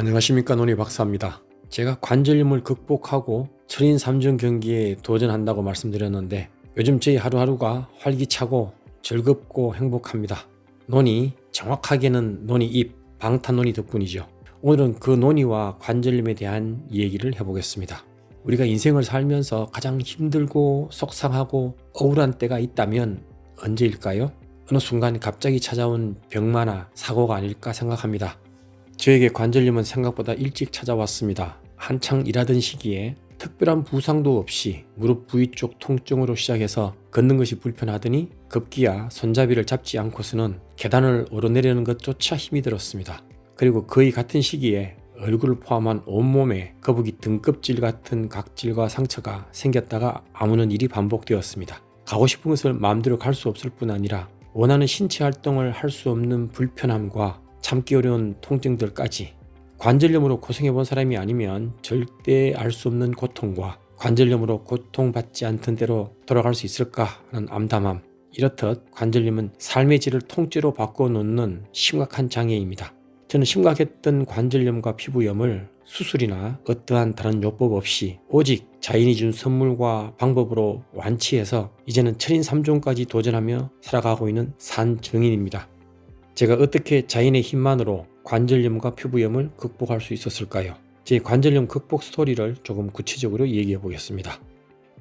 안녕하십니까, 논의 박사입니다. 제가 관절염을 극복하고 철인 3종 경기에 도전한다고 말씀드렸는데 요즘 저희 하루하루가 활기차고 즐겁고 행복합니다. 논의, 정확하게는 논의 입, 방탄논의 덕분이죠. 오늘은 그 논의와 관절염에 대한 얘기를 해보겠습니다. 우리가 인생을 살면서 가장 힘들고 속상하고 억울한 때가 있다면 언제일까요? 어느 순간 갑자기 찾아온 병마나 사고가 아닐까 생각합니다. 저에게 관절염은 생각보다 일찍 찾아왔습니다. 한창 일하던 시기에 특별한 부상도 없이 무릎 부위 쪽 통증으로 시작해서 걷는 것이 불편하더니 급기야 손잡이를 잡지 않고서는 계단을 오르내리는 것조차 힘이 들었습니다. 그리고 거의 같은 시기에 얼굴을 포함한 온몸에 거북이 등껍질 같은 각질과 상처가 생겼다가 아무는 일이 반복되었습니다. 가고 싶은 것을 마음대로 갈 수 없을 뿐 아니라 원하는 신체 활동을 할 수 없는 불편함과 참기 어려운 통증들까지 관절염으로 고생해본 사람이 아니면 절대 알 수 없는 고통과 관절염으로 고통받지 않던 대로 돌아갈 수 있을까 하는 암담함, 이렇듯 관절염은 삶의 질을 통째로 바꿔놓는 심각한 장애입니다. 저는 심각했던 관절염과 피부염을 수술이나 어떠한 다른 요법 없이 오직 자연이 준 선물과 방법으로 완치해서 이제는 철인 3종까지 도전하며 살아가고 있는 산증인입니다. 제가 어떻게 자연의 힘만으로 관절염과 피부염을 극복할 수 있었을까요? 제 관절염 극복 스토리를 조금 구체적으로 얘기해 보겠습니다.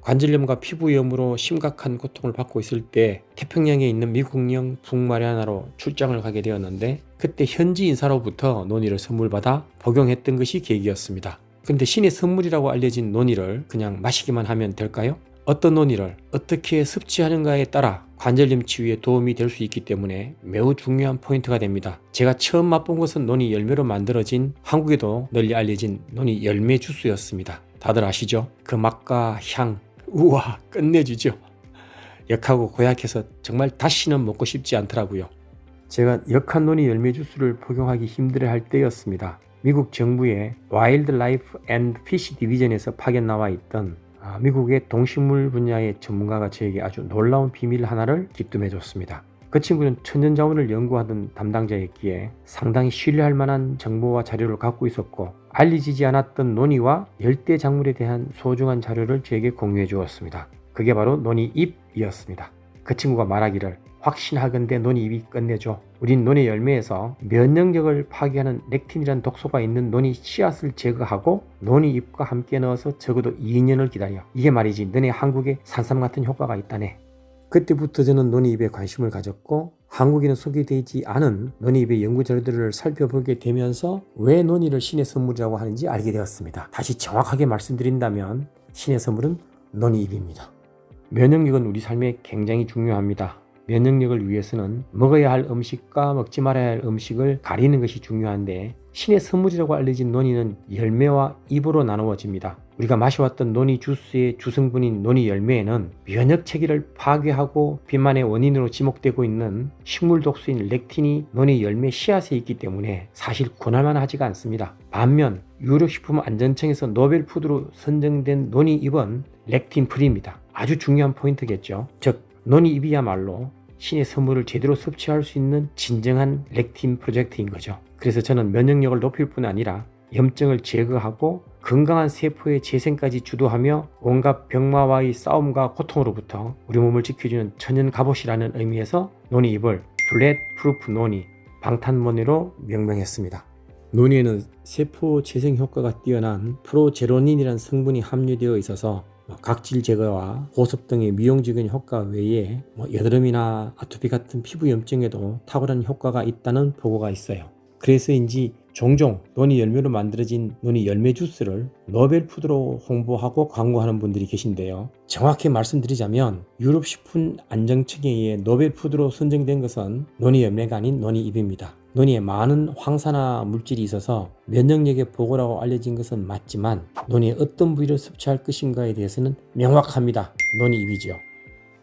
관절염과 피부염으로 심각한 고통을 받고 있을 때 태평양에 있는 미국령 북마리아나로 출장을 가게 되었는데 그때 현지 인사로부터 논이를 선물받아 복용했던 것이 계기였습니다. 그런데 신의 선물이라고 알려진 논이를 그냥 마시기만 하면 될까요? 어떤 논이를 어떻게 섭취하는가에 따라 관절염 치유에 도움이 될 수 있기 때문에 매우 중요한 포인트가 됩니다. 제가 처음 맛본 것은 논이 열매로 만들어진 한국에도 널리 알려진 논이 열매 주스였습니다. 다들 아시죠? 그 맛과 향, 우와 끝내주죠. 역하고 고약해서 정말 다시는 먹고 싶지 않더라고요. 제가 역한 논이 열매 주스를 복용하기 힘들어할 때였습니다. 미국 정부의 와일드 라이프 앤드 피시 디비전에서 파견 나와 있던 미국의 동식물 분야의 전문가가 저에게 아주 놀라운 비밀 하나를 기뜸해 줬습니다. 그 친구는 천연자원을 연구하던 담당자였기에 상당히 신뢰할 만한 정보와 자료를 갖고 있었고 알려지지 않았던 논이와 열대작물에 대한 소중한 자료를 저에게 공유해 주었습니다. 그게 바로 논이 잎이었습니다. 그 친구가 말하기를 확신하건대 논이 잎이 끝내줘. 우린 논의 열매에서 면역력을 파괴하는 렉틴이라는 독소가 있는 논이 씨앗을 제거하고 논이 잎과 함께 넣어서 적어도 2년을 기다려. 이게 말이지 너네 한국에 산삼 같은 효과가 있다네. 그때부터 저는 논이 잎에 관심을 가졌고 한국에는 소개되지 않은 논이 잎의 연구 자료들을 살펴보게 되면서 왜 논이를 신의 선물이라고 하는지 알게 되었습니다. 다시 정확하게 말씀드린다면 신의 선물은 논이 잎입니다. 면역력은 우리 삶에 굉장히 중요합니다. 면역력을 위해서는 먹어야 할 음식과 먹지 말아야 할 음식을 가리는 것이 중요한데 신의 선물이라고 알려진 논이는 열매와 잎으로 나누어집니다. 우리가 마셔왔던 논이 주스의 주성분인 논이 열매에는 면역 체계를 파괴하고 비만의 원인으로 지목되고 있는 식물 독소인 렉틴이 논이 열매 씨앗에 있기 때문에 사실 권할만 하지가 않습니다. 반면 유력식품안전청에서 노벨 푸드로 선정된 논이 잎은 렉틴 프리입니다. 아주 중요한 포인트겠죠. 즉 논이 잎이야말로 신의 선물을 제대로 섭취할 수 있는 진정한 렉틴 프로젝트인 거죠. 그래서 저는 면역력을 높일 뿐 아니라 염증을 제거하고 건강한 세포의 재생까지 주도하며 온갖 병마와의 싸움과 고통으로부터 우리 몸을 지켜주는 천연 갑옷이라는 의미에서 논이 잎을 블렛 프루프 논이 방탄모니로 명명했습니다. 논이에는 세포 재생 효과가 뛰어난 프로제로닌이라는 성분이 함유되어 있어서 각질 제거와 보습 등의 미용적인 효과 외에 여드름이나 아토피 같은 피부 염증에도 탁월한 효과가 있다는 보고가 있어요. 그래서인지 종종 논이 열매로 만들어진 논이 열매 주스를 노벨 푸드로 홍보하고 광고하는 분들이 계신데요. 정확히 말씀드리자면 유럽 식품 안정청에 의해 노벨 푸드로 선정된 것은 논이 열매가 아닌 논이 잎입니다. 논이에 많은 황산화 물질이 있어서 면역력의 보고라고 알려진 것은 맞지만 논이의 어떤 부위를 섭취할 것인가에 대해서는 명확합니다. 논이 잎이죠.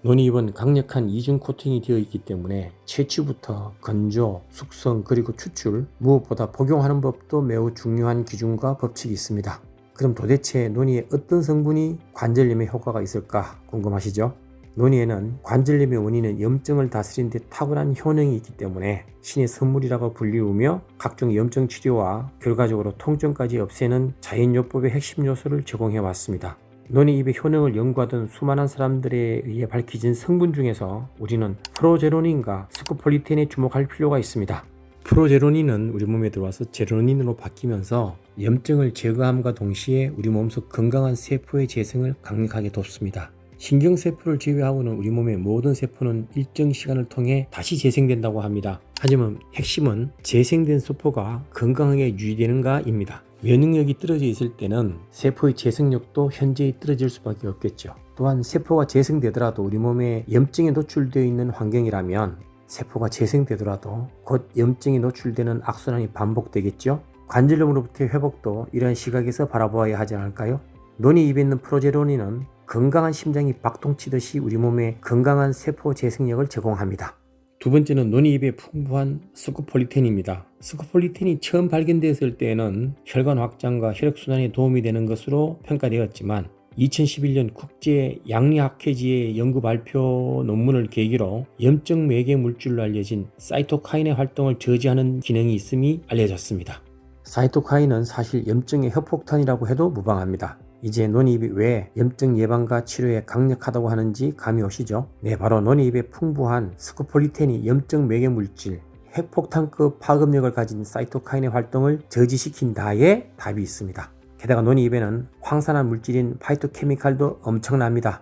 논이 잎은 강력한 이중 코팅이 되어 있기 때문에 채취부터 건조, 숙성 그리고 추출, 무엇보다 복용하는 법도 매우 중요한 기준과 법칙이 있습니다. 그럼 도대체 논이에 어떤 성분이 관절염에 효과가 있을까 궁금하시죠? 논의에는 관절염의 원인은 염증을 다스리는 데 탁월한 효능이 있기 때문에 신의 선물이라고 불리우며 각종 염증 치료와 결과적으로 통증까지 없애는 자연요법의 핵심 요소를 제공해 왔습니다. 논이잎의 효능을 연구하던 수많은 사람들에 의해 밝혀진 성분 중에서 우리는 프로제로닌과 스코폴리텐에 주목할 필요가 있습니다. 프로제로닌은 우리 몸에 들어와서 제로닌으로 바뀌면서 염증을 제거함과 동시에 우리 몸속 건강한 세포의 재생을 강력하게 돕습니다. 신경세포를 제외하고는 우리 몸의 모든 세포는 일정 시간을 통해 다시 재생된다고 합니다. 하지만 핵심은 재생된 세포가 건강하게 유지되는가입니다. 면역력이 떨어져 있을 때는 세포의 재생력도 현저히 떨어질 수밖에 없겠죠. 또한 세포가 재생되더라도 우리 몸에 염증에 노출되어 있는 환경이라면 세포가 재생되더라도 곧 염증이 노출되는 악순환이 반복되겠죠. 관절염으로부터의 회복도 이런 시각에서 바라보아야 하지 않을까요? 논이 입에 있는 프로제로닌은 건강한 심장이 박동치듯이 우리 몸에 건강한 세포 재생력을 제공합니다. 두 번째는 논이잎에 풍부한 스코폴리텐입니다. 스코폴리텐이 처음 발견되었을 때에는 혈관 확장과 혈액순환에 도움이 되는 것으로 평가되었지만 2011년 국제 양리학회지의 연구 발표 논문을 계기로 염증 매개 물질로 알려진 사이토카인의 활동을 저지하는 기능이 있음이 알려졌습니다. 사이토카인은 사실 염증의 핵폭탄이라고 해도 무방합니다. 이제 논이잎이 왜 염증 예방과 치료에 강력하다고 하는지 감이 오시죠? 네, 바로 논이잎에 풍부한 스코폴리텐이 염증 매개 물질, 핵폭탄급 파급력을 가진 사이토카인의 활동을 저지시킨다에 답이 있습니다. 게다가 논이잎에는 황산화 물질인 파이토케미칼도 엄청납니다.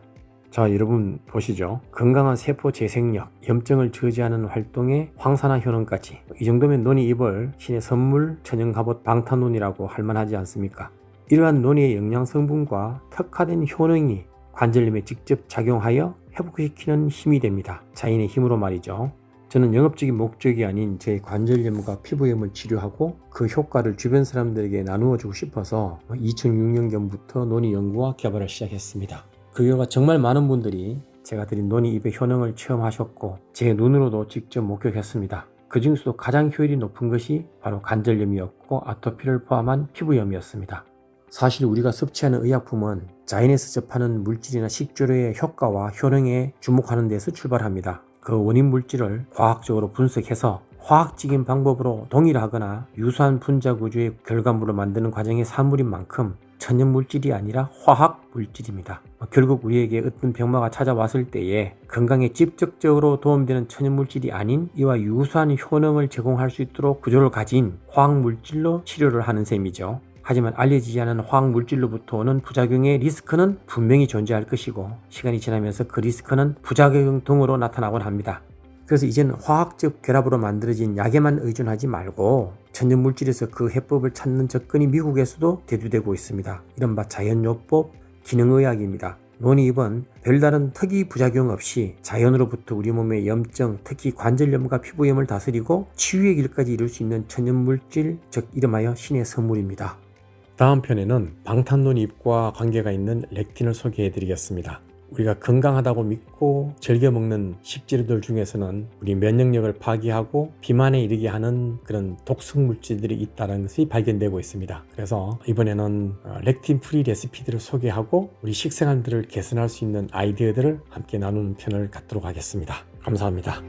자, 여러분 보시죠. 건강한 세포 재생력, 염증을 저지하는 활동에 황산화 효능까지. 이 정도면 논이잎을 신의 선물, 천연갑옷 방탄논이라고 할 만하지 않습니까? 이러한 논이의 영양 성분과 특화된 효능이 관절염에 직접 작용하여 회복시키는 힘이 됩니다. 자연의 힘으로 말이죠. 저는 영업적인 목적이 아닌 제 관절염과 피부염을 치료하고 그 효과를 주변 사람들에게 나누어 주고 싶어서 2006년경부터 논이 연구와 개발을 시작했습니다. 그 결과 정말 많은 분들이 제가 드린 논이잎의 효능을 체험하셨고 제 눈으로도 직접 목격했습니다. 그 중에서도 가장 효율이 높은 것이 바로 관절염이었고 아토피를 포함한 피부염이었습니다. 사실 우리가 섭취하는 의약품은 자연에서 접하는 물질이나 식재료의 효과와 효능에 주목하는 데서 출발합니다. 그 원인 물질을 과학적으로 분석해서 화학적인 방법으로 동일하거나 유사한 분자 구조의 결과물을 만드는 과정의 산물인 만큼 천연 물질이 아니라 화학 물질입니다. 결국 우리에게 어떤 병마가 찾아왔을 때에 건강에 직접적으로 도움되는 천연 물질이 아닌 이와 유사한 효능을 제공할 수 있도록 구조를 가진 화학 물질로 치료를 하는 셈이죠. 하지만 알려지지 않은 화학 물질로부터 오는 부작용의 리스크는 분명히 존재할 것이고 시간이 지나면서 그 리스크는 부작용 등으로 나타나곤 합니다. 그래서 이제는 화학적 결합으로 만들어진 약에만 의존하지 말고 천연 물질에서 그 해법을 찾는 접근이 미국에서도 대두되고 있습니다. 이른바 자연요법 기능의학입니다. 논이잎은 별다른 특이 부작용 없이 자연으로부터 우리 몸의 염증, 특히 관절염과 피부염을 다스리고 치유의 길까지 이룰 수 있는 천연 물질, 즉 이름하여 신의 선물입니다. 다음 편에는 방탄논이잎과 관계가 있는 렉틴을 소개해 드리겠습니다. 우리가 건강하다고 믿고 즐겨 먹는 식재료들 중에서는 우리 면역력을 파괴하고 비만에 이르게 하는 그런 독성 물질들이 있다는 것이 발견되고 있습니다. 그래서 이번에는 렉틴 프리 레시피들을 소개하고 우리 식생활들을 개선할 수 있는 아이디어들을 함께 나누는 편을 갖도록 하겠습니다. 감사합니다.